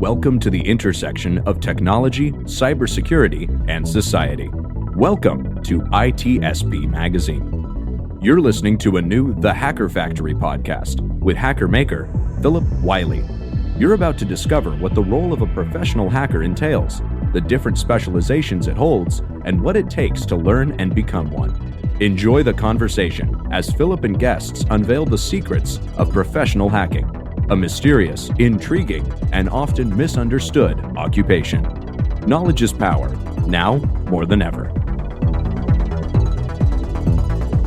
Welcome to the intersection of technology, cybersecurity, and society. Welcome to ITSP Magazine. You're listening to a new The Hacker Factory podcast with hacker maker Phillip Wylie. You're about to discover what the role of a professional hacker entails, the different specializations it holds, and what it takes to learn and become one. Enjoy the conversation as Phillip and guests unveil the secrets of professional hacking, a mysterious, intriguing, and often misunderstood occupation. Knowledge is power, now more than ever.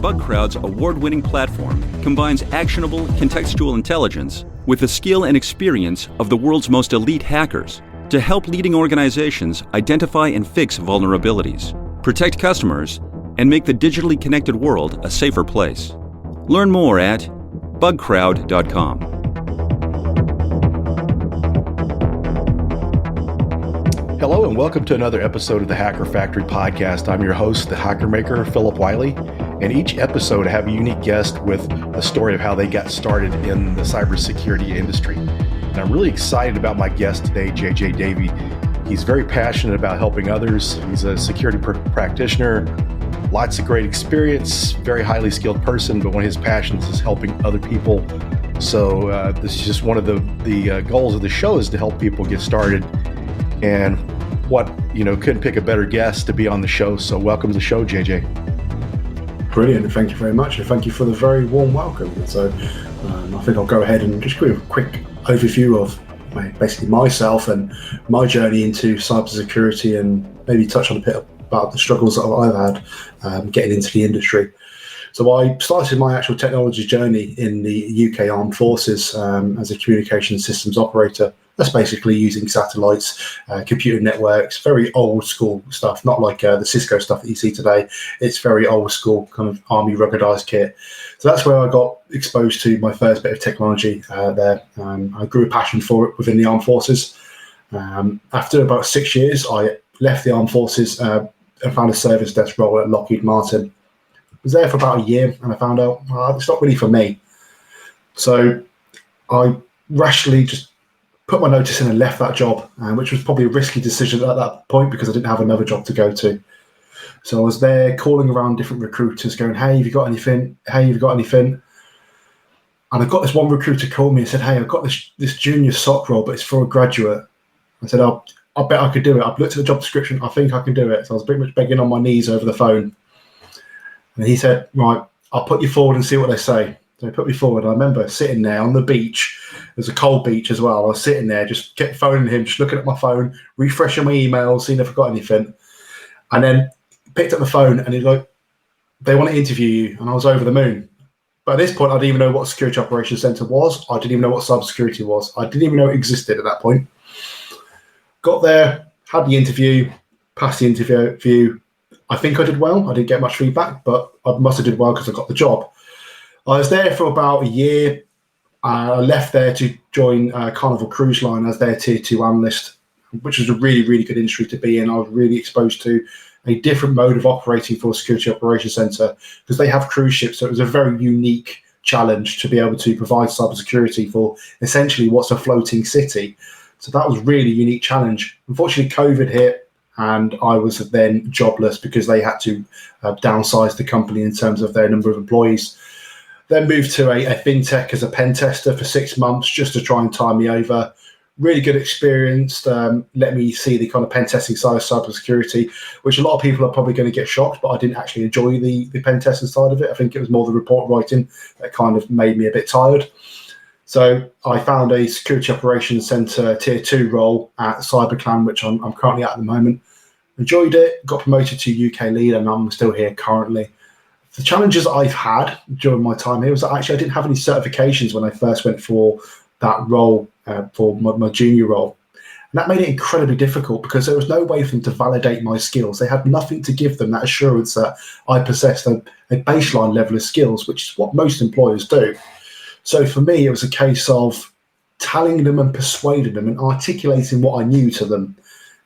BugCrowd's award-winning platform combines actionable contextual intelligence with the skill and experience of the world's most elite hackers to help leading organizations identify and fix vulnerabilities, protect customers, and make the digitally connected world a safer place. Learn more at bugcrowd.com. Hello and welcome to another episode of the Hacker Factory podcast. I'm your host, the hacker maker, Phillip Wylie, and each episode I have a unique guest with a story of how they got started in the cybersecurity industry. And I'm really excited about my guest today, Jay Davey. He's very passionate about helping others. He's a security practitioner, lots of great experience, very highly skilled person, but one of his passions is helping other people. So this is just one of the goals of the show is to help people get started. And couldn't pick a better guest to be on the show. So welcome to the show, JJ. Brilliant. Thank you very much. And thank you for the very warm welcome. So I think I'll go ahead and just give a quick overview of basically myself and my journey into cybersecurity and maybe touch on a bit about the struggles that I've had getting into the industry. So I started my actual technology journey in the UK Armed Forces as a communication systems operator. That's basically using satellites, computer networks, very old school stuff, not like the Cisco stuff that you see today. It's very old school kind of army ruggedized kit. So that's where I got exposed to my first bit of technology there. I grew a passion for it within the Armed Forces. After about 6 years, I left the Armed Forces and found a service desk role at Lockheed Martin. I was there for about a year and I found out it's not really for me. So I rashly just put my notice in and left that job, which was probably a risky decision at that point because I didn't have another job to go to. So I was there calling around different recruiters going, hey, have you got anything? Hey, have you got anything? And I got this one recruiter call me and said, hey, I've got this junior SOC role, but it's for a graduate. I said, I bet I could do it. I've looked at the job description. I think I can do it. So I was pretty much begging on my knees over the phone. And he said, right, I'll put you forward and see what they say. So he put me forward. I remember sitting there on the beach. There's a cold beach as well. I was sitting there, just kept phoning him, just looking at my phone, refreshing my emails, seeing if I got anything. And then picked up the phone and he's like, they want to interview you. And I was over the moon. But at this point, I didn't even know what Security Operations Center was. I didn't even know what cybersecurity was. I didn't even know it existed at that point. Got there, had the interview, passed the interview. I think I did well. I didn't get much feedback, but I must have did well because I got the job. I was there for about a year. I left there to join Carnival Cruise Line as their tier 2 analyst, which was a really, really good industry to be in. I was really exposed to a different mode of operating for a Security Operations Center because they have cruise ships. So it was a very unique challenge to be able to provide cybersecurity for essentially what's a floating city. So that was really unique challenge. Unfortunately, COVID hit and I was then jobless because they had to downsize the company in terms of their number of employees. Then moved to a fintech as a pen tester for 6 months just to try and tie me over. Really good experience. Let me see the kind of pen testing side of cybersecurity, which a lot of people are probably going to get shocked, but I didn't actually enjoy the pen testing side of it. I think it was more the report writing that kind of made me a bit tired. So I found a Security Operations Center tier 2 role at CyberClan, which I'm currently at the moment. Enjoyed it, got promoted to UK lead, and I'm still here currently. The challenges I've had during my time here was that actually I didn't have any certifications when I first went for that role, for my junior role. And that made it incredibly difficult because there was no way for them to validate my skills. They had nothing to give them that assurance that I possessed a baseline level of skills, which is what most employers do. So for me, it was a case of telling them and persuading them and articulating what I knew to them.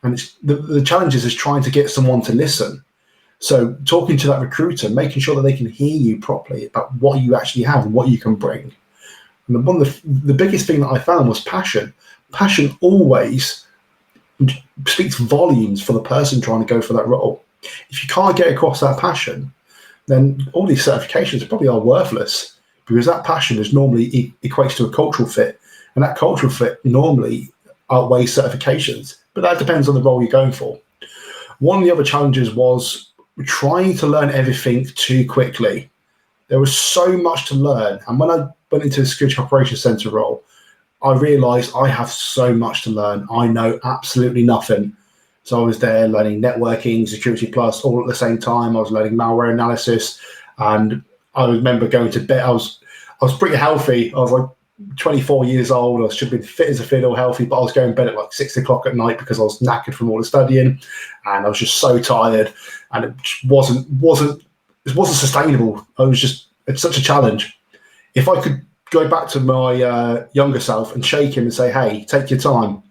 And the challenge is trying to get someone to listen. So talking to that recruiter, making sure that they can hear you properly about what you actually have and what you can bring. And one of the biggest thing that I found was passion. passion always speaks volumes for the person trying to go for that role. If you can't get across that passion, then all these certifications probably are worthless, because that passion is normally equates to a cultural fit, and that cultural fit normally outweighs certifications. But that depends on the role you're going for. One of the other challenges was trying to learn everything too quickly. There was so much to learn, and when I went into the Security Operations Center role, I realized I have so much to learn. I know absolutely nothing. So I was there learning networking, security plus, all at the same time. I was learning malware analysis, and I remember going to bed. I was pretty healthy. I was like 24 years old. I should have been fit as a fiddle, healthy, but I was going to bed at like 6 o'clock at night because I was knackered from all the studying, and I was just so tired, and it just wasn't sustainable. It's such a challenge. If I could go back to my younger self and shake him and say, "Hey, take your time.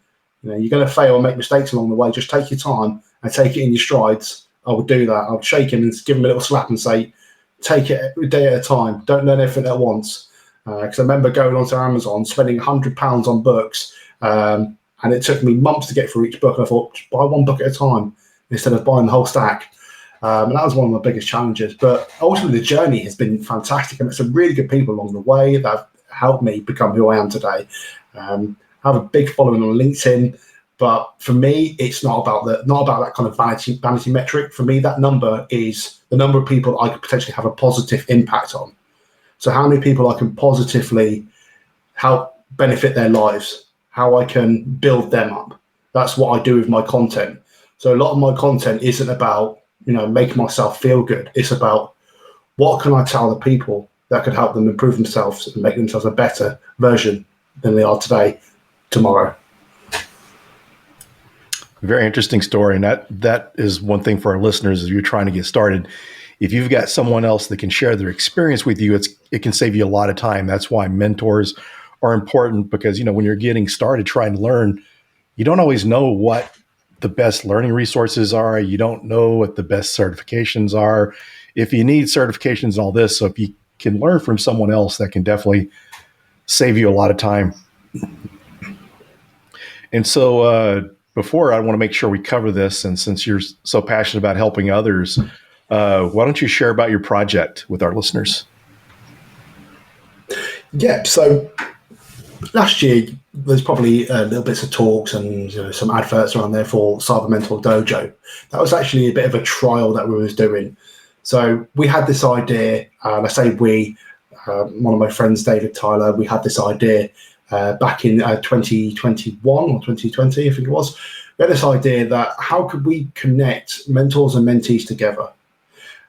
You're going to fail and make mistakes along the way. Just take your time and take it in your strides," I would do that. I would shake him and give him a little slap and say, "Take it a day at a time. Don't learn everything at once." Because I remember going onto Amazon, spending £100 on books, and it took me months to get through each book. And I thought, just buy one book at a time instead of buying the whole stack. And that was one of my biggest challenges. But ultimately, the journey has been fantastic. I met some really good people along the way that have helped me become who I am today. I have a big following on LinkedIn, but for me, it's not about that kind of vanity metric. For me, that number is the number of people I could potentially have a positive impact on. So how many people I can positively help benefit their lives, how I can build them up. That's what I do with my content. So a lot of my content isn't about, making myself feel good. It's about what can I tell the people that could help them improve themselves and make themselves a better version than they are today, tomorrow. Very interesting story. And that is one thing for our listeners as you're trying to get started. If you've got someone else that can share their experience with you, it can save you a lot of time. That's why mentors are important, because, when you're getting started trying to learn, you don't always know what the best learning resources are. You don't know what the best certifications are. If you need certifications and all this, so if you can learn from someone else, that can definitely save you a lot of time. And so before, I want to make sure we cover this, and since you're so passionate about helping others, why don't you share about your project with our listeners? Yeah, so last year, there's probably little bits of talks and some adverts around there for Cyber Mentor Dojo. That was actually a bit of a trial that we was doing. So we had this idea, and I say we, one of my friends, David Tyler, we had this idea back in 2021 or 2020, I think it was. We had this idea that how could we connect mentors and mentees together?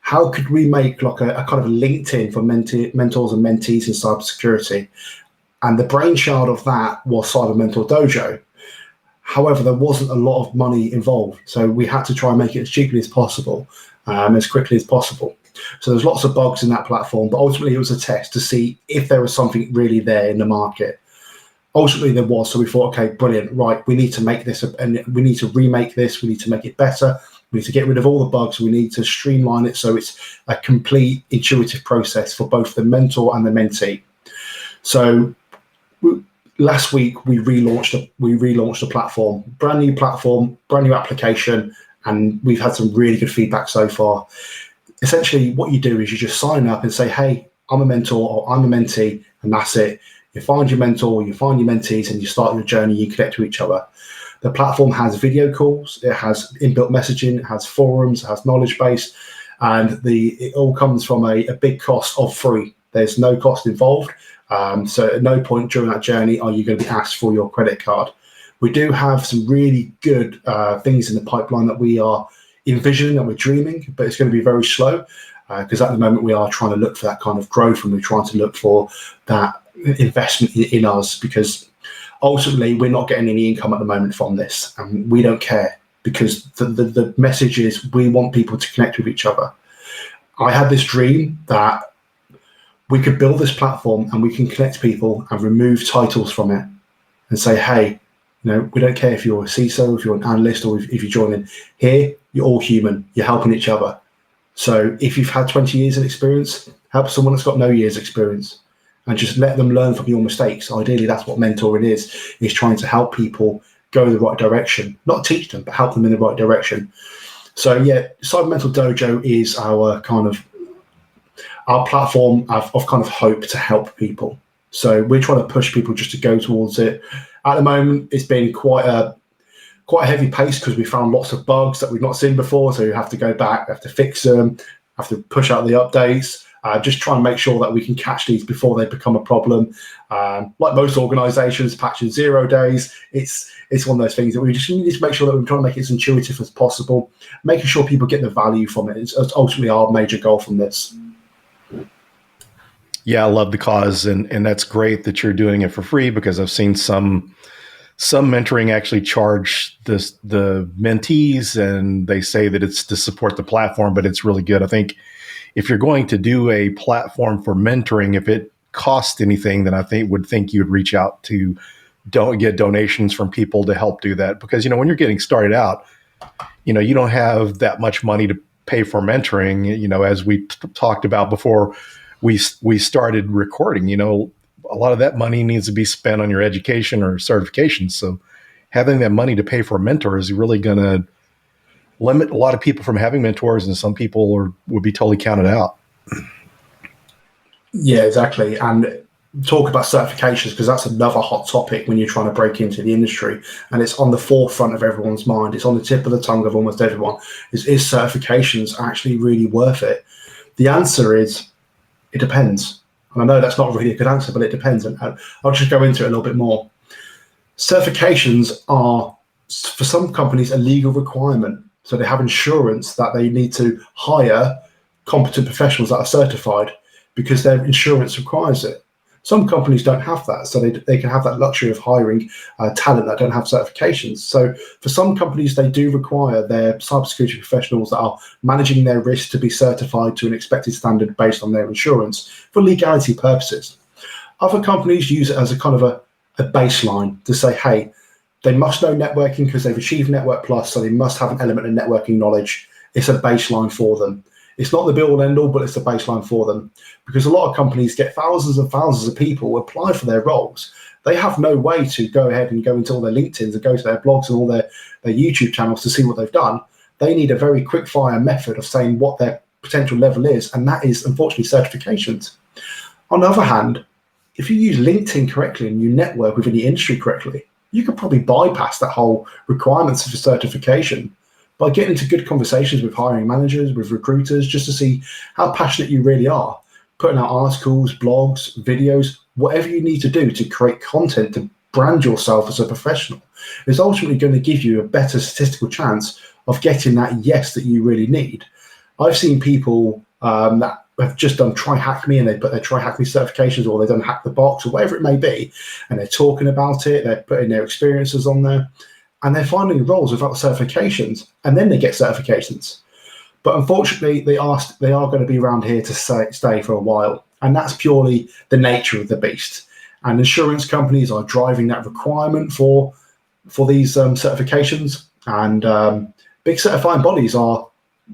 How could we make like a kind of LinkedIn for mentors and mentees in cybersecurity? And the brainchild of that was Cyber Mentor Dojo. However, there wasn't a lot of money involved. So we had to try and make it as cheaply as possible, as quickly as possible. So there's lots of bugs in that platform, but ultimately it was a test to see if there was something really there in the market. Ultimately there was, so we thought, okay, brilliant, right, we need to make this, and we need to remake this, we need to make it better, we need to get rid of all the bugs, we need to streamline it so it's a complete intuitive process for both the mentor and the mentee. So last week we relaunched the platform, brand new application, and we've had some really good feedback so far. Essentially what you do is you just sign up and say, hey, I'm a mentor or I'm a mentee, and that's it. You find your mentor, you find your mentees, and you start your journey, you connect to each other. The platform has video calls, it has inbuilt messaging, it has forums, it has knowledge base, and it all comes from a big cost of free. There's no cost involved. So at no point during that journey are you going to be asked for your credit card. We do have some really good things in the pipeline that we are envisioning, that we're dreaming, but it's going to be very slow because at the moment we are trying to look for that kind of growth, and we're trying to look for that investment in us, because ultimately we're not getting any income at the moment from this, and we don't care, because the message is we want people to connect with each other. I had this dream that we could build this platform and we can connect people and remove titles from it and say, hey, we don't care if you're a CISO, if you're an analyst, or if you join in here, you're all human, you're helping each other. So if you've had 20 years of experience, help someone that's got no years experience. and just let them learn from your mistakes. Ideally, that's what mentoring is trying to help people go in the right direction, not teach them, but help them in the right direction. So yeah, Cyber Mentor Dojo is our platform of kind of hope to help people. So we're trying to push people just to go towards it. At the moment, it's been quite a heavy pace because we found lots of bugs that we've not seen before. So you have to go back, have to fix them, have to push out the updates, just try and make sure that we can catch these before they become a problem. Like most organizations, patching 0 days, it's one of those things that we just need to make sure that we're trying to make it as intuitive as possible, making sure people get the value from it. It's ultimately our major goal from this. Yeah, I love the cause, and that's great that you're doing it for free, because I've seen some mentoring actually charge the mentees, and they say that it's to support the platform, but it's really good. I think if you're going to do a platform for mentoring, if it costs anything, then I would think you'd reach out to get donations from people to help do that, because when you're getting started out, you don't have that much money to pay for mentoring. As we talked about before we started recording, a lot of that money needs to be spent on your education or certifications. So having that money to pay for a mentor is really going to limit a lot of people from having mentors, and some people would be totally counted out. Yeah, exactly. And talk about certifications, because that's another hot topic when you're trying to break into the industry, and it's on the forefront of everyone's mind. It's on the tip of the tongue of almost everyone. Is certifications actually really worth it? The answer is, it depends. And I know that's not really a good answer, but it depends. And I'll just go into it a little bit more. Certifications are, for some companies, a legal requirement. So they have insurance that they need to hire competent professionals that are certified because their insurance requires it. Some companies don't have that, so they can have that luxury of hiring talent that don't have certifications. So for some companies, they do require their cybersecurity professionals that are managing their risk to be certified to an expected standard based on their insurance for legality purposes. Other companies use it as a kind of a baseline to say, hey, they must know networking because they've achieved Network Plus, so they must have an element of networking knowledge. It's a baseline for them. It's not the be-all and end-all, but it's a baseline for them. Because a lot of companies get thousands and thousands of people apply for their roles. They have no way to go ahead and go into all their LinkedIns and go to their blogs and all their YouTube channels to see what they've done. They need a very quick-fire method of saying what their potential level is, and that is, unfortunately, certifications. On the other hand, if you use LinkedIn correctly and you network within the industry correctly, you could probably bypass that whole requirements for certification by getting into good conversations with hiring managers, with recruiters, just to see how passionate you really are, putting out articles, blogs, videos, whatever you need to do to create content to brand yourself as a professional is ultimately going to give you a better statistical chance of getting that yes that you really need. I've seen people that have just done Try Hack Me, and they put their Try Hack Me certifications, or they've done Hack the Box, or whatever it may be, and they're talking about it, they're putting their experiences on there, and they're finding roles without certifications, and then they get certifications. But unfortunately, they are going to be around here to stay for a while, and that's purely the nature of the beast. And insurance companies are driving that requirement for these certifications, and big certifying bodies are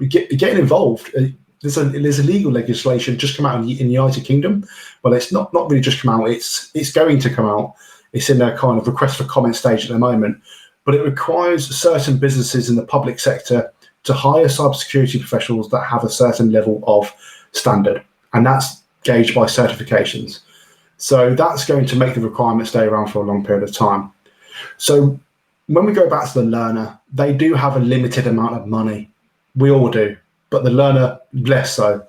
getting involved. There's a legal legislation just come out in the United Kingdom. Well, it's not really just come out. It's going to come out. It's in a kind of request for comment stage at the moment. But it requires certain businesses in the public sector to hire cybersecurity professionals that have a certain level of standard, and that's gauged by certifications. So that's going to make the requirement stay around for a long period of time. So when we go back to the learner, they do have a limited amount of money. We all do, but the learner less so.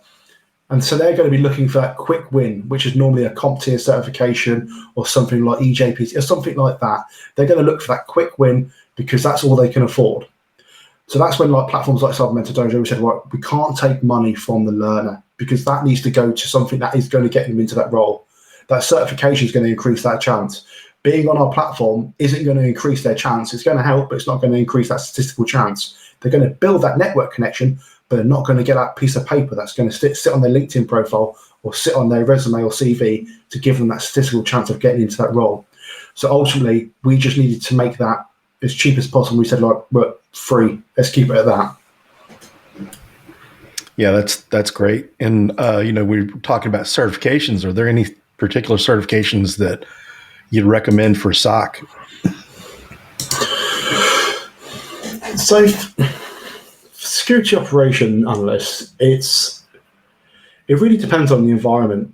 And so they're going to be looking for that quick win, which is normally a CompTIA certification or something like EJPT or something like that. They're going to look for that quick win because that's all they can afford. So that's when platforms like Cyber Mentor Dojo said, right, we can't take money from the learner because that needs to go to something that is going to get them into that role. That certification is going to increase that chance. Being on our platform isn't going to increase their chance. It's going to help, but it's not going to increase that statistical chance. They're going to build that network connection, but they're not going to get that piece of paper that's going to sit on their LinkedIn profile or sit on their resume or CV to give them that statistical chance of getting into that role. So ultimately, we just needed to make that as cheap as possible. We said, we're free. Let's keep it at that. Yeah, that's great. And we were talking about certifications. Are there any particular certifications that you'd recommend for SOC? So, security operation analysts, it really depends on the environment.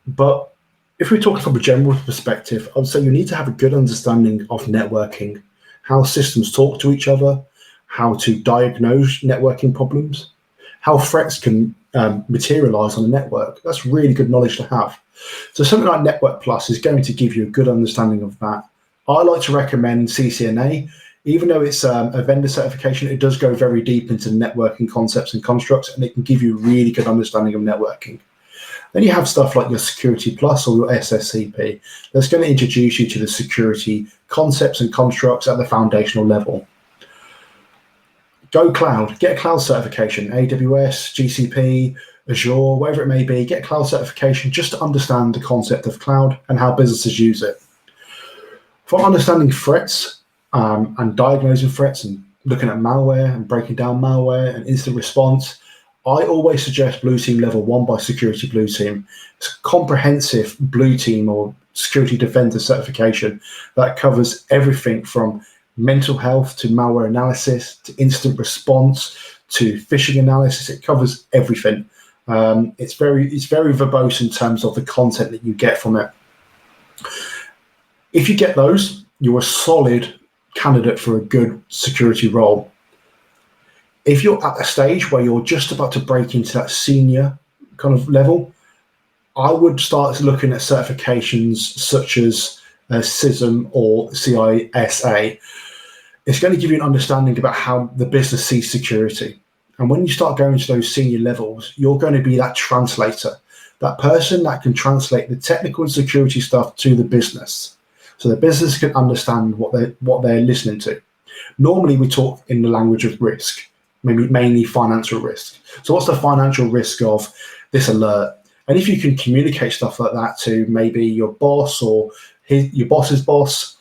But if we talk from a general perspective, I would say you need to have a good understanding of networking, how systems talk to each other, how to diagnose networking problems, how threats can materialize on a network. That's really good knowledge to have. So something like Network Plus is going to give you a good understanding of that. I like to recommend CCNA. Even though it's a vendor certification, it does go very deep into networking concepts and constructs, and it can give you a really good understanding of networking. Then you have stuff like your Security Plus or your SSCP that's going to introduce you to the security concepts and constructs at the foundational level. Go cloud, get a cloud certification, AWS, GCP, Azure, whatever it may be, get a cloud certification just to understand the concept of cloud and how businesses use it. For understanding threats and diagnosing threats and looking at malware and breaking down malware and incident response, I always suggest Blue Team Level 1 by Security Blue Team. It's a comprehensive Blue Team or Security Defender certification that covers everything from mental health to malware analysis to incident response to phishing analysis. It covers everything. It's very verbose in terms of the content that you get from it. If you get those, you're a solid candidate for a good security role. If you're at a stage where you're just about to break into that senior kind of level, I would start looking at certifications such as CISM or CISA. It's going to give you an understanding about how the business sees security. And when you start going to those senior levels, you're going to be that translator, that person that can translate the technical and security stuff to the business. So the business can understand what they're listening to. Normally we talk in the language of risk, maybe mainly financial risk. So what's the financial risk of this alert? And if you can communicate stuff like that to maybe your boss or your boss's boss,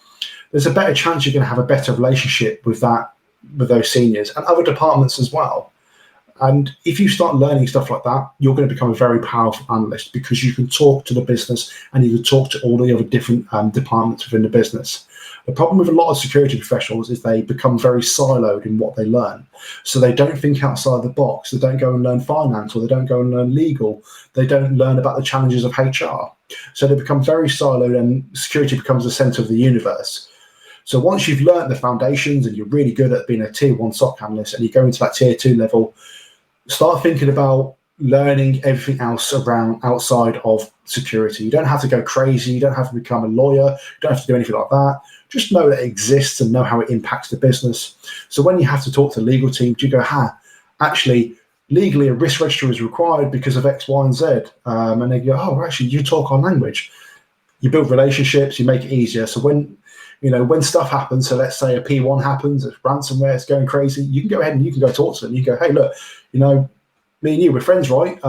there's a better chance you're going to have a better relationship with those seniors and other departments as well. And if you start learning stuff like that, you're going to become a very powerful analyst because you can talk to the business and you can talk to all the other different departments within the business. The problem with a lot of security professionals is they become very siloed in what they learn. So they don't think outside the box. They don't go and learn finance, or they don't go and learn legal. They don't learn about the challenges of HR. So they become very siloed and security becomes the center of the universe. So once you've learned the foundations and you're really good at being a tier 1 SOC analyst and you go into that tier 2 level, start thinking about learning everything else around outside of security. You don't have to go crazy. You don't have to become a lawyer. You don't have to do anything like that. Just know that it exists and know how it impacts the business. So when you have to talk to the legal team, do you go, actually, legally a risk register is required because of X, Y, and Z. And they go, actually, you talk our language. You build relationships, you make it easier. So when stuff happens, so let's say a P1 happens, it's ransomware, it's going crazy, you can go ahead and you can go talk to them. You go, hey, look, me and you, we're friends, right?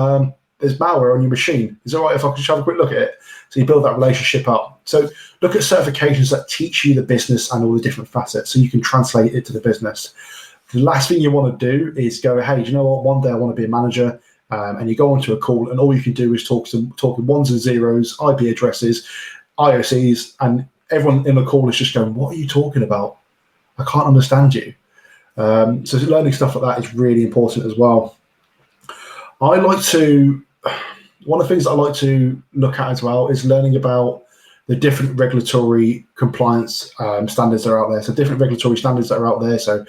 There's malware on your machine. Is it all right if I can just have a quick look at it? So you build that relationship up. So look at certifications that teach you the business and all the different facets so you can translate it to the business. The last thing you want to do is go, hey, do you know what? One day I want to be a manager. And you go onto a call and all you can do is talk in ones and zeros, IP addresses, IOCs, and everyone in the call is just going, what are you talking about? I can't understand you. So learning stuff like that is really important as well. One of the things that I like to look at as well is learning about the different regulatory compliance standards that are out there. So different regulatory standards that are out there. So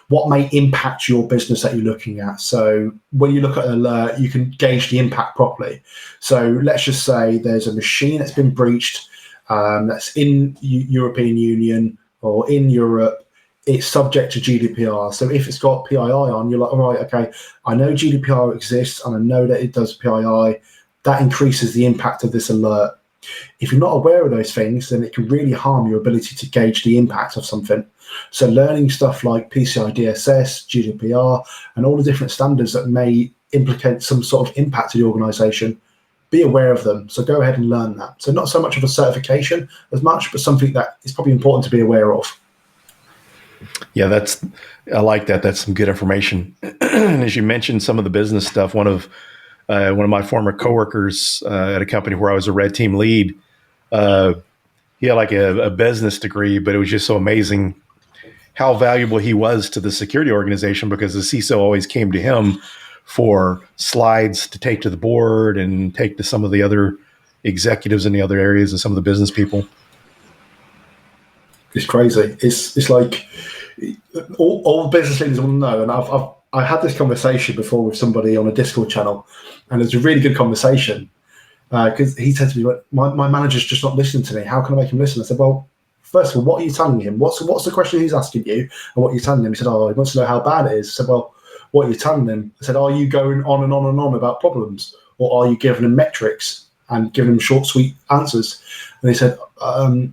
what may impact your business that you're looking at. So when you look at an alert, you can gauge the impact properly. So let's just say there's a machine that's been breached that's in European Union or in Europe. It's subject to GDPR. So if it's got PII on, you're like, all right, okay, I know GDPR exists and I know that it does PII. That increases the impact of this alert. If you're not aware of those things, then it can really harm your ability to gauge the impact of something. So learning stuff like PCI DSS, GDPR, and all the different standards that may implicate some sort of impact to the organization, be aware of them. So go ahead and learn that. So not so much of a certification as much, but something that is probably important to be aware of. Yeah, I like that. That's some good information. And as you mentioned, some of the business stuff, one of One of my former coworkers at a company where I was a red team lead, he had like a business degree, but it was just so amazing how valuable he was to the security organization, because the CISO always came to him for slides to take to the board and take to some of the other executives in the other areas and some of the business people. It's crazy. It's like all business leaders want to know, and I had this conversation before with somebody on a Discord channel, and it was a really good conversation because he said to me, my manager's just not listening to me. How can I make him listen? I said, well, first of all, what are you telling him? What's the question he's asking you, and what are you telling him? He said, oh, he wants to know how bad it is. I said, well, what are you telling him? I said, are you going on and on and on about problems, or are you giving him metrics and giving him short, sweet answers? And he said,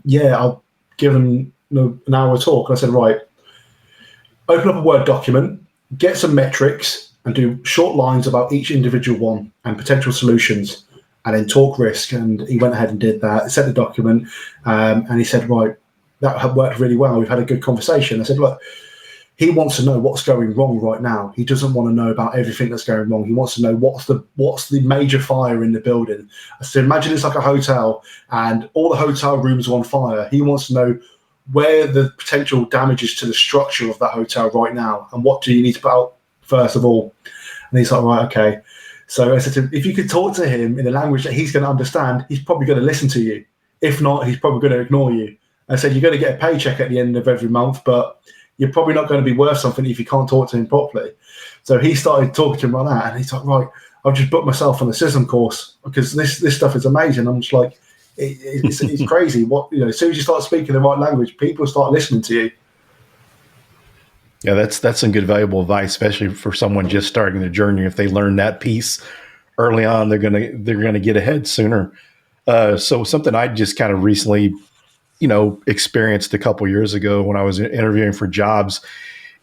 yeah, I'll give him an hour talk. And I said, right, open up a Word document, get some metrics, and do short lines about each individual one and potential solutions, and then talk risk. And he went ahead and did that, sent the document, and he said, right, that had worked really well. We've had a good conversation. I said, look, he wants to know what's going wrong right now. He doesn't want to know about everything that's going wrong. He wants to know what's the major fire in the building. I said, imagine it's like a hotel and all the hotel rooms are on fire. He wants to know where the potential damage is to the structure of that hotel right now, and what do you need to put out first of all. And he's like, right, okay. So I said to him, if you could talk to him in a language that he's going to understand, he's probably going to listen to you. If not, he's probably going to ignore you. I said, you're going to get a paycheck at the end of every month, but you're probably not going to be worth something if you can't talk to him properly. So he started talking to him like that, and he's like, right, I've just booked myself on a CISM course because this stuff is amazing. I'm just like, it's crazy. As soon as you start speaking the right language, people start listening to you. Yeah, that's some good, valuable advice, especially for someone just starting their journey. If they learn that piece early on, they're gonna get ahead sooner. So something I just kind of recently, experienced a couple years ago when I was interviewing for jobs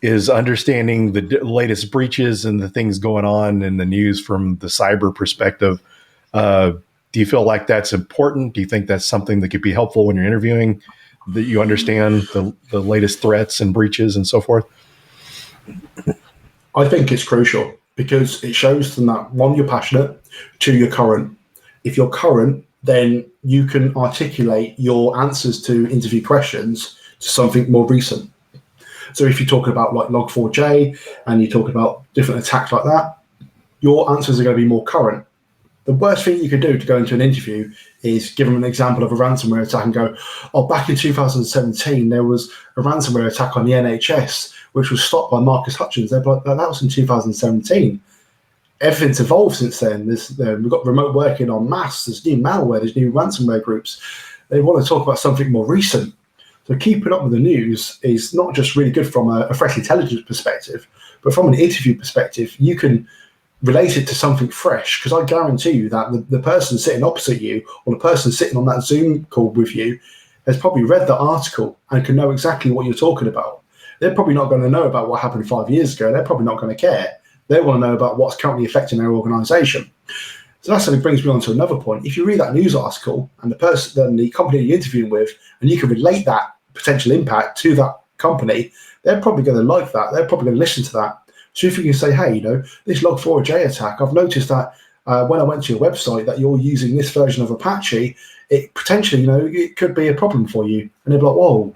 is understanding the latest breaches and the things going on in the news from the cyber perspective. Do you feel like that's important? Do you think that's something that could be helpful when you're interviewing, that you understand the latest threats and breaches and so forth? I think it's crucial because it shows them that, one, you're passionate, two, you're current. If you're current, then you can articulate your answers to interview questions to something more recent. So if you're talking about like Log4j and you're talking about different attacks like that, your answers are going to be more current. The worst thing you could do to go into an interview is give them an example of a ransomware attack and go, oh, back in 2017, there was a ransomware attack on the NHS, which was stopped by Marcus Hutchins. They're like, that was in 2017. Everything's evolved since then. We've got remote working en masse. There's new malware. There's new ransomware groups. They want to talk about something more recent. So keeping up with the news is not just really good from a threat intelligence perspective, but from an interview perspective, you can relate it to something fresh. Because I guarantee you that the person sitting opposite you or the person sitting on that Zoom call with you has probably read the article and can know exactly what you're talking about. They're probably not going to know about what happened 5 years ago. They're probably not going to care. They want to know about what's currently affecting their organization. So that sort of brings me on to another point. If you read that news article and the company you're interviewing with, and you can relate that potential impact to that company, they're probably going to like that. They're probably going to listen to that. So if you can say, hey, this Log4j attack, I've noticed that when I went to your website that you're using this version of Apache, it potentially, it could be a problem for you. And they'll be like, whoa.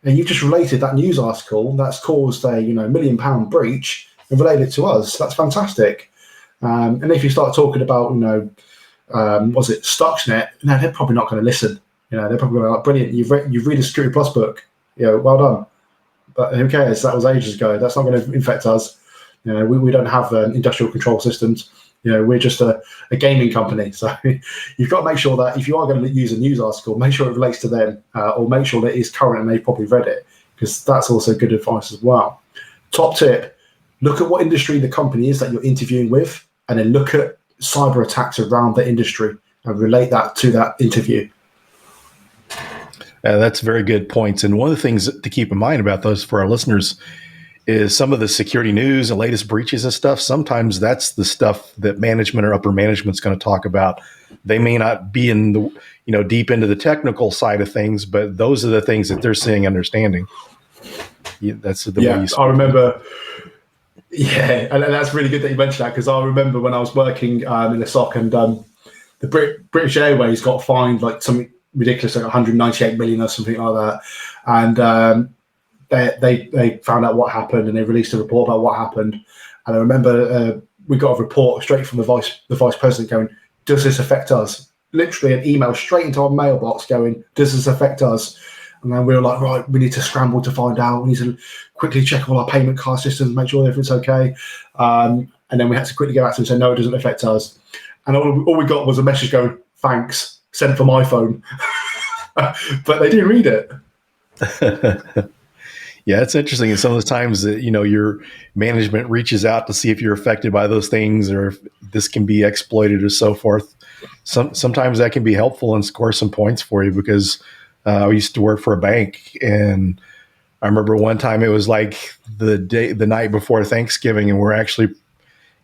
And you've just related that news article that's caused a £1 million breach and related it to us. That's fantastic. And if you start talking about, was it Stuxnet? No, they're probably not going to listen. They're probably going to be like, brilliant. You've read a Security Plus book. Well done. But who cares? That was ages ago. That's not going to infect us. We don't have industrial control systems. We're just a gaming company. So you've got to make sure that if you are going to use a news article, make sure it relates to them, or make sure that it is current and they've probably read it, because that's also good advice as well. Top tip: look at what industry the company is that you're interviewing with, and then look at cyber attacks around the industry and relate that to that interview. That's very good points. And one of the things to keep in mind about those for our listeners is some of the security news and latest breaches and stuff. Sometimes that's the stuff that management or upper management is going to talk about. They may not be in the, deep into the technical side of things, but those are the things that they're seeing, understanding. That's the way you speak. I remember Yeah, and that's really good that you mentioned that, because I remember when I was working in the SOC, and the British Airways got fined like something ridiculous, like 198 million or something like that, and they found out what happened, and they released a report about what happened. And I remember we got a report straight from the vice president going, "Does this affect us?" Literally an email straight into our mailbox going, "Does this affect us?" And then we were like, right, we need to scramble to find out. We need to quickly check all our payment card systems, make sure everything's okay. And then we had to quickly go back to them and say, no, it doesn't affect us. And all we got was a message going, "Thanks, sent from my phone." But they didn't read it. Yeah, it's interesting. And some of the times that, your management reaches out to see if you're affected by those things or if this can be exploited or so forth. Sometimes that can be helpful and score some points for you, because I used to work for a bank, and I remember one time it was like the night before Thanksgiving, and we're actually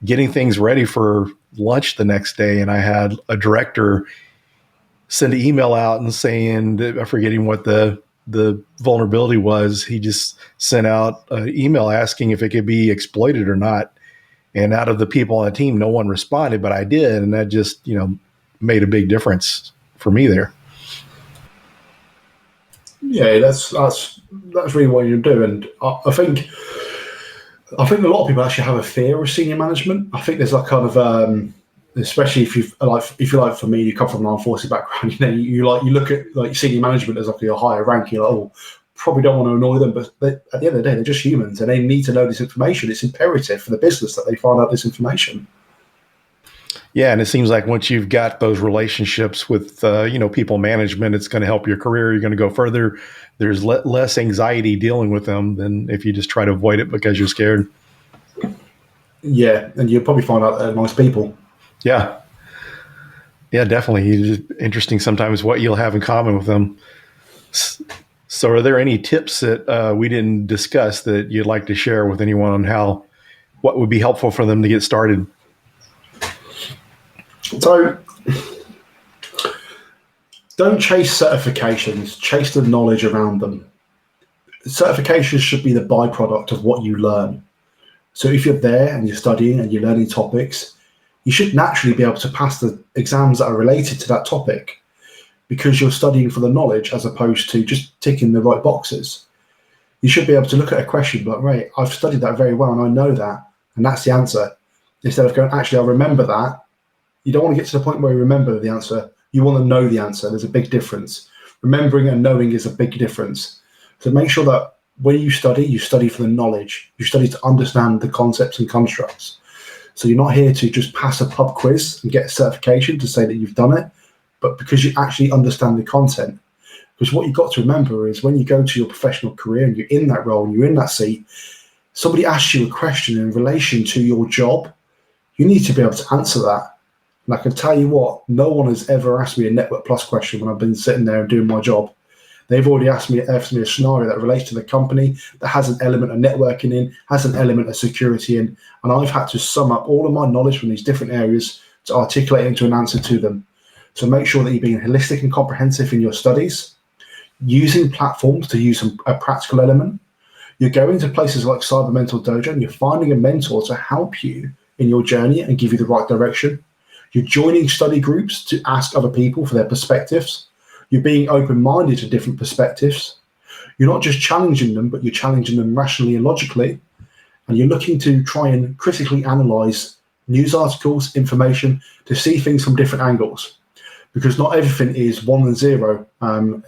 getting things ready for lunch the next day. And I had a director send an email out and saying, I'm forgetting what the vulnerability was. He just sent out an email asking if it could be exploited or not. And out of the people on the team, no one responded, but I did. And that just, made a big difference for me there. Yeah, that's really what you do. And I think a lot of people actually have a fear of senior management. I think there's like kind of, especially if you like, for me, you come from an armed forces background, you look at like senior management as like a higher rank. You're like, oh, probably don't want to annoy them, but at the end of the day, they're just humans and they need to know this information. It's imperative for the business that they find out this information. Yeah, and it seems like once you've got those relationships with people management, it's going to help your career. You're going to go further. There's less anxiety dealing with them than if you just try to avoid it because you're scared. Yeah, and you'll probably find out they're nice people. Yeah, definitely. It's interesting sometimes what you'll have in common with them. So, are there any tips that we didn't discuss that you'd like to share with anyone on what would be helpful for them to get started? So, don't chase certifications, chase the knowledge around them. Certifications should be the byproduct of what you learn. So if you're there and you're studying and you're learning topics, you should naturally be able to pass the exams that are related to that topic, because you're studying for the knowledge as opposed to just ticking the right boxes. You should be able to look at a question like, right, I've studied that very well and I know that, and that's the answer. Instead of going, actually, I remember that. You don't want to get to the point where you remember the answer. You want to know the answer. There's a big difference. Remembering and knowing is a big difference. So make sure that when you study for the knowledge. You study to understand the concepts and constructs. So you're not here to just pass a pub quiz and get a certification to say that you've done it, but because you actually understand the content. Because what you've got to remember is when you go to your professional career and you're in that role and you're in that seat, somebody asks you a question in relation to your job, you need to be able to answer that. And I can tell you what, no one has ever asked me a Network Plus question when I've been sitting there and doing my job. They've already asked me a scenario that relates to the company, that has an element of networking in, has an element of security in, and I've had to sum up all of my knowledge from these different areas to articulate into an answer to them. So make sure that you're being holistic and comprehensive in your studies, using platforms to use a practical element. You're going to places like Cyber Mental Dojo and you're finding a mentor to help you in your journey and give you the right direction. You're joining study groups to ask other people for their perspectives. You're being open-minded to different perspectives. You're not just challenging them, but you're challenging them rationally and logically. And you're looking to try and critically analyze news articles, information, to see things from different angles. Because not everything is 1 and 0.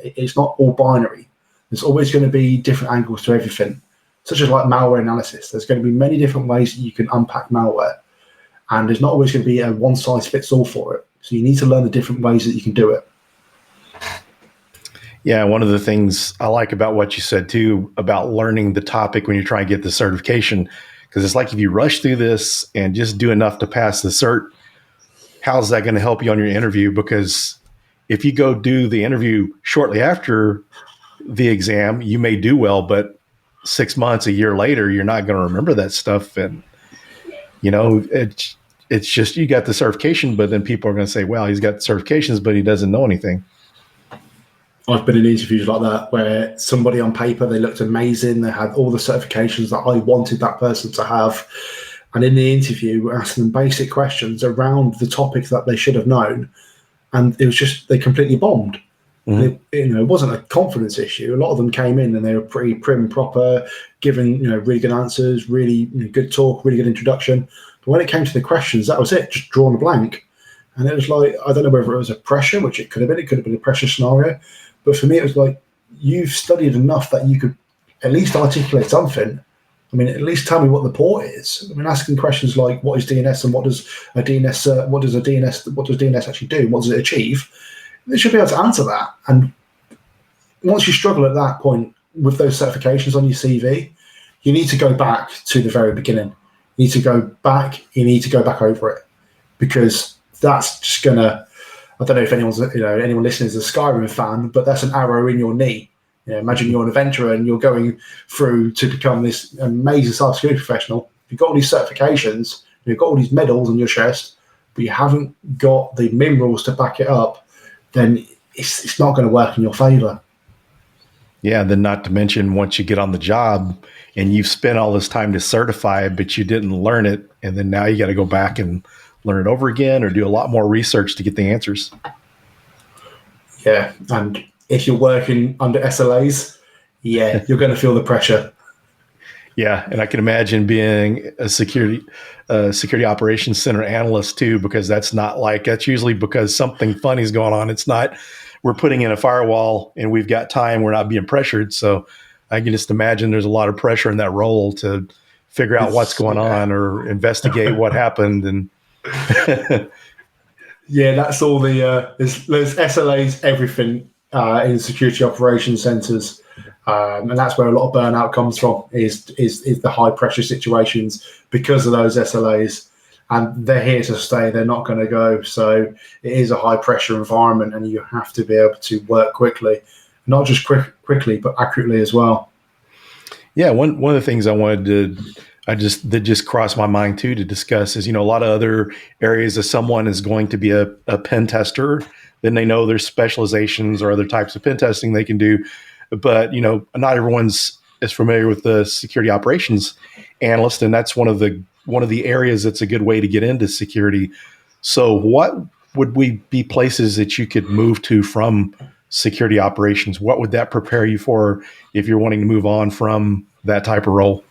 It's not all binary. There's always going to be different angles to everything, such as like malware analysis. There's going to be many different ways that you can unpack malware. And there's not always going to be a one-size-fits-all for it. So you need to learn the different ways that you can do it. Yeah, one of the things I like about what you said, too, about learning the topic when you're trying to get the certification, because it's like if you rush through this and just do enough to pass the cert, how's that going to help you on your interview? Because if you go do the interview shortly after the exam, you may do well, but 6 months, a year later, you're not going to remember that stuff. And, it's just you got the certification, but then people are going to say, well, he's got the certifications, but he doesn't know anything. I've been in interviews like that where somebody on paper, they looked amazing. They had all the certifications that I wanted that person to have. And in the interview, we're asking them basic questions around the topic that they should have known. And it was just, they completely bombed. Mm-hmm. It wasn't a confidence issue. A lot of them came in and they were pretty prim and proper, giving, really good answers, really good talk, really good introduction. But when it came to the questions, that was it, just drawn a blank. And it was like, I don't know whether it was a pressure, which it could have been a pressure scenario. But for me, it was like, you've studied enough that you could at least articulate something. I mean, at least tell me what the port is. I mean, asking questions like, what is DNS and what does DNS actually do? What does it achieve? They should be able to answer that. And once you struggle at that point with those certifications on your CV, you need to go back to the very beginning. You need to go back over it, because that's just gonna, I don't know if anyone listening is a Skyrim fan, but that's an arrow in your knee. Imagine you're an adventurer and you're going through to become this amazing cybersecurity professional. You've got all these certifications, you've got all these medals on your chest, but you haven't got the minerals to back it up, then it's not going to work in your favor. Yeah, then not to mention once you get on the job and you've spent all this time to certify it, but you didn't learn it, and then now you got to go back and learn it over again or do a lot more research to get the answers. Yeah, and if you're working under SLAs, you're going to feel the pressure. Yeah, and I can imagine being a security operations center analyst too, because that's usually because something funny is going on. It's not, we're putting in a firewall and we've got time, we're not being pressured. So I can just imagine there's a lot of pressure in that role to figure out what's going on or investigate what happened. And yeah, that's all there's SLAs, everything in security operations centers. And that's where a lot of burnout comes from, is the high pressure situations because of those SLAs, and they're here to stay. They're not going to go. So it is a high pressure environment, and you have to be able to work quickly, not just quickly, but accurately as well. Yeah. One of the things that just crossed my mind too to discuss is, a lot of other areas if someone is going to be a pen tester, then they know there's specializations or other types of pen testing they can do. But, not everyone's as familiar with the security operations analyst, and that's one of the areas that's a good way to get into security. So what would be places that you could move to from security operations? What would that prepare you for if you're wanting to move on from that type of role?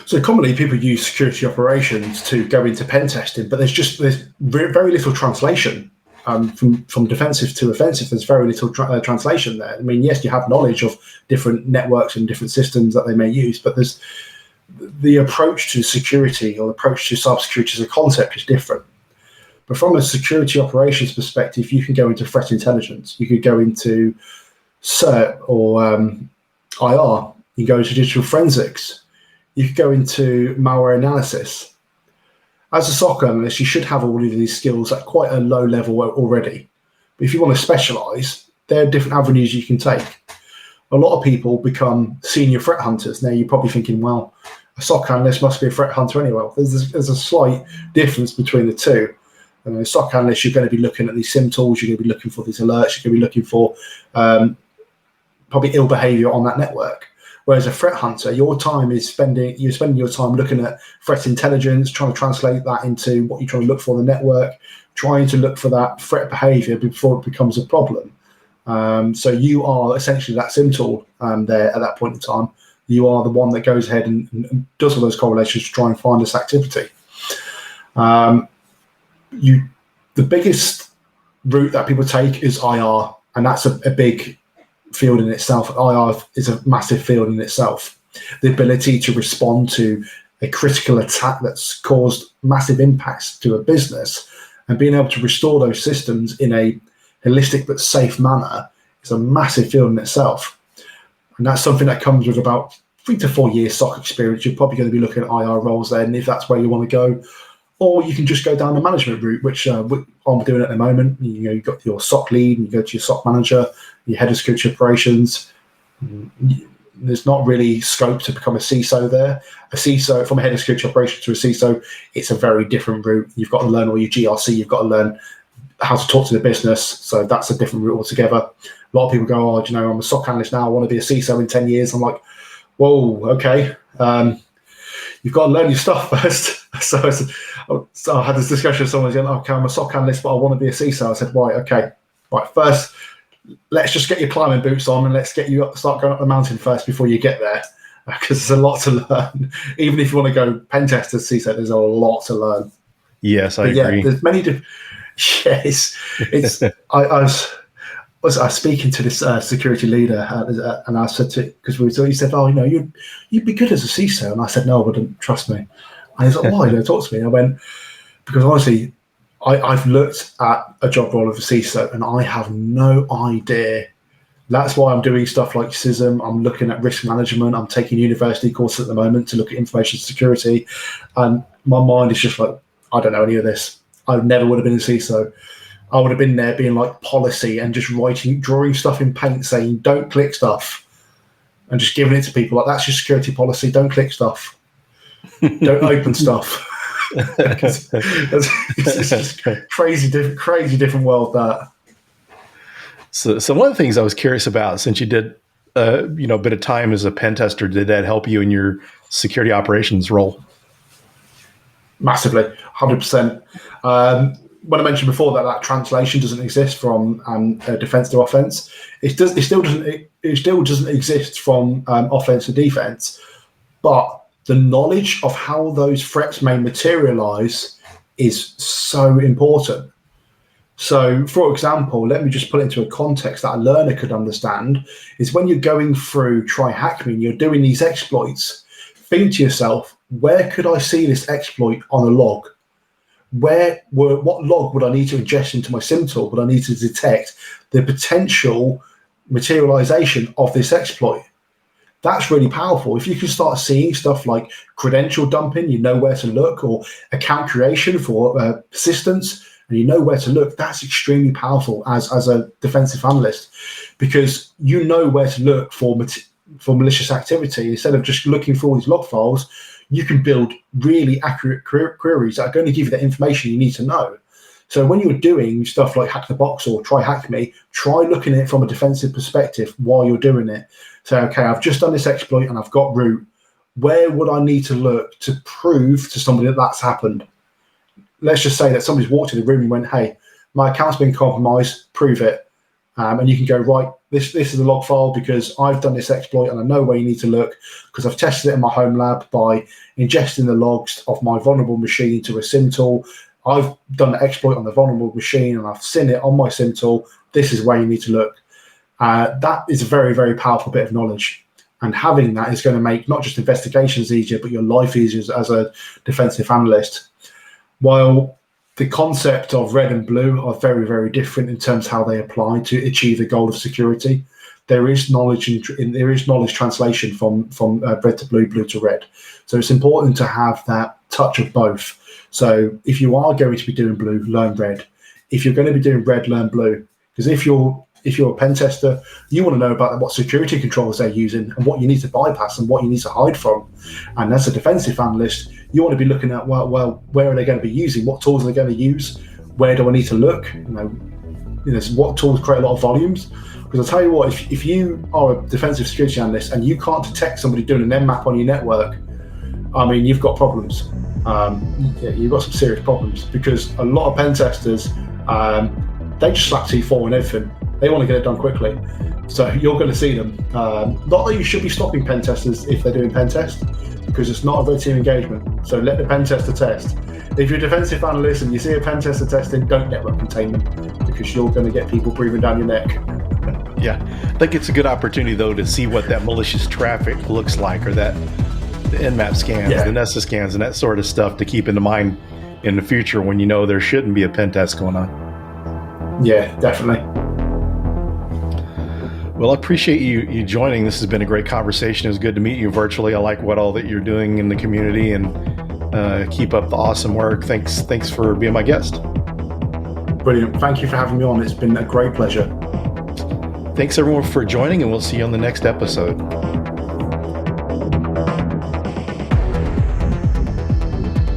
So commonly people use security operations to go into pen testing, but there's very little translation. From defensive to offensive, there's very little translation there. I mean, yes, you have knowledge of different networks and different systems that they may use, but there's the approach to security or approach to cybersecurity as a concept is different. But from a security operations perspective, you can go into threat intelligence, you could go into CERT or IR, you can go into digital forensics, you could go into malware analysis. As a SOC analyst, you should have all of these skills at quite a low level already. But if you want to specialize, there are different avenues you can take. A lot of people become senior threat hunters. Now you're probably thinking, well, a SOC analyst must be a threat hunter anyway. There's a slight difference between the two. A SOC analyst, you're going to be looking at these SIM tools, you're going to be looking for these alerts, you're going to be looking for probably ill behavior on that network. Whereas a threat hunter, you're spending your time looking at threat intelligence, trying to translate that into what you're trying to look for in the network, trying to look for that threat behavior before it becomes a problem. So you are essentially that SIM tool there at that point in time. You are the one that goes ahead and does all those correlations to try and find this activity. The biggest route that people take is IR, and that's a big field in itself. IR is a massive field in itself. The ability to respond to a critical attack that's caused massive impacts to a business and being able to restore those systems in a holistic but safe manner is a massive field in itself. And that's something that comes with about 3 to 4 years SOC experience. You're probably going to be looking at IR roles then if that's where you want to go. Or you can just go down the management route, which I'm doing at the moment. You've got your SOC lead, and you go to your SOC manager, your head of security operations. There's not really scope to become a CISO there. A CISO, from a head of security operations to a CISO, it's a very different route. You've got to learn all your GRC, you've got to learn how to talk to the business. So that's a different route altogether. A lot of people go, oh, I'm a SOC analyst now. I want to be a CISO in 10 years. I'm like, whoa, okay. You've got to learn your stuff first. So I had this discussion with someone saying, okay, I'm a SOC analyst, but I want to be a CISO. I said, right, first, let's just get your climbing boots on and let's get you start going up the mountain first before you get there, because there's a lot to learn. Even if you want to go pen tester, CISO, there's a lot to learn. Yes, I agree. There's many different. Yes, it's. I was speaking to this security leader, and I said to, because he said, oh, you'd be good as a CISO, and I said, no, I wouldn't, trust me. And he's like, why? Talk to me. And I went, because honestly, I've looked at a job role of a CISO, and I have no idea. That's why I'm doing stuff like CISM. I'm looking at risk management. I'm taking university courses at the moment to look at information security, and my mind is just like, I don't know any of this. I never would have been a CISO. I would have been there being like policy and just drawing stuff in paint saying, don't click stuff, and just giving it to people. Like, that's your security policy. Don't click stuff. Don't open stuff. It's just crazy different world, that. So one of the things I was curious about, since you did, a bit of time as a pen tester, did that help you in your security operations role? Massively, 100%. When I mentioned before that translation doesn't exist from defense to offense, it still doesn't exist from offense to defense. But the knowledge of how those threats may materialize is so important. So, for example, let me just put it into a context that a learner could understand, is when you're going through Try Hack Me and you're doing these exploits, think to yourself, where could I see this exploit on a log? What log would I need to ingest into my SIM tool? Would I need to detect the potential materialization of this exploit? That's really powerful. If you can start seeing stuff like credential dumping, you know where to look, or account creation for persistence, and you know where to look, that's extremely powerful as a defensive analyst, because you know where to look for malicious activity. Instead of just looking for all these log files, you can build really accurate queries that are going to give you the information you need to know. So when you're doing stuff like Hack the Box or Try Hack Me, try looking at it from a defensive perspective while you're doing it. So, okay, I've just done this exploit and I've got root. Where would I need to look to prove to somebody that that's happened? Let's just say that somebody's walked in the room and went, hey, my account's been compromised, prove it. And you can go, right, this is a log file because I've done this exploit and I know where you need to look because I've tested it in my home lab by ingesting the logs of my vulnerable machine to a SIM tool. I've done the exploit on the vulnerable machine and I've seen it on my SIM tool. This is where you need to look. That is a very, very powerful bit of knowledge. And having that is going to make not just investigations easier, but your life easier as a defensive analyst. While the concept of red and blue are very, very different in terms of how they apply to achieve the goal of security, there is knowledge translation from red to blue, blue to red. So it's important to have that touch of both. So if you are going to be doing blue, learn red. If you're going to be doing red, learn blue. Because if you're a pen tester, you want to know about what security controls they're using and what you need to bypass and what you need to hide from. And as a defensive analyst, you want to be looking at, well, where are they going to be using? What tools are they going to use? Where do I need to look? What tools create a lot of volumes? Because I'll tell you what, if you are a defensive security analyst and you can't detect somebody doing an nmap on your network, I mean, you've got problems. You've got some serious problems, because a lot of pen testers, they just slap T4 and everything. They want to get it done quickly. So you're going to see them. Not that you should be stopping pen testers if they're doing pen test, because it's not a very team engagement. So let the pen tester test. If you're a defensive analyst and you see a pen tester testing, don't network contain them, because you're going to get people breathing down your neck. Yeah, I think it's a good opportunity, though, to see what that malicious traffic looks like, or that the nmap scans, the Nessus scans, and that sort of stuff to keep in mind in the future when you know there shouldn't be a pen test going on. Yeah, definitely. Well, I appreciate you joining. This has been a great conversation. It was good to meet you virtually. I like what all that you're doing in the community, and keep up the awesome work. Thanks for being my guest. Brilliant. Thank you for having me on. It's been a great pleasure. Thanks everyone for joining, and we'll see you on the next episode.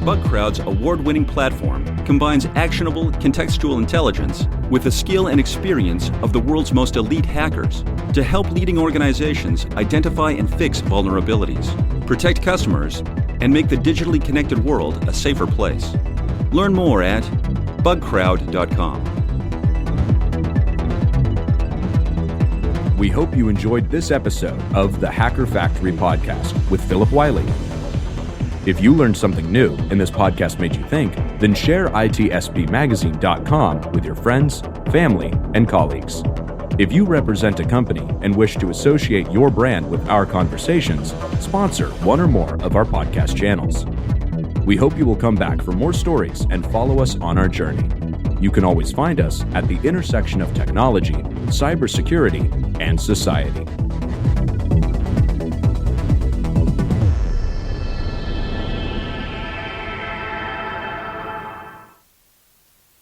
BugCrowd's award-winning platform combines actionable contextual intelligence with the skill and experience of the world's most elite hackers to help leading organizations identify and fix vulnerabilities, protect customers, and make the digitally connected world a safer place. Learn more at bugcrowd.com. We hope you enjoyed this episode of the Hacker Factory podcast with Phillip Wylie. If you learned something new and this podcast made you think, then share itspmagazine.com with your friends, family, and colleagues. If you represent a company and wish to associate your brand with our conversations, sponsor one or more of our podcast channels. We hope you will come back for more stories and follow us on our journey. You can always find us at the intersection of technology, cybersecurity, and society.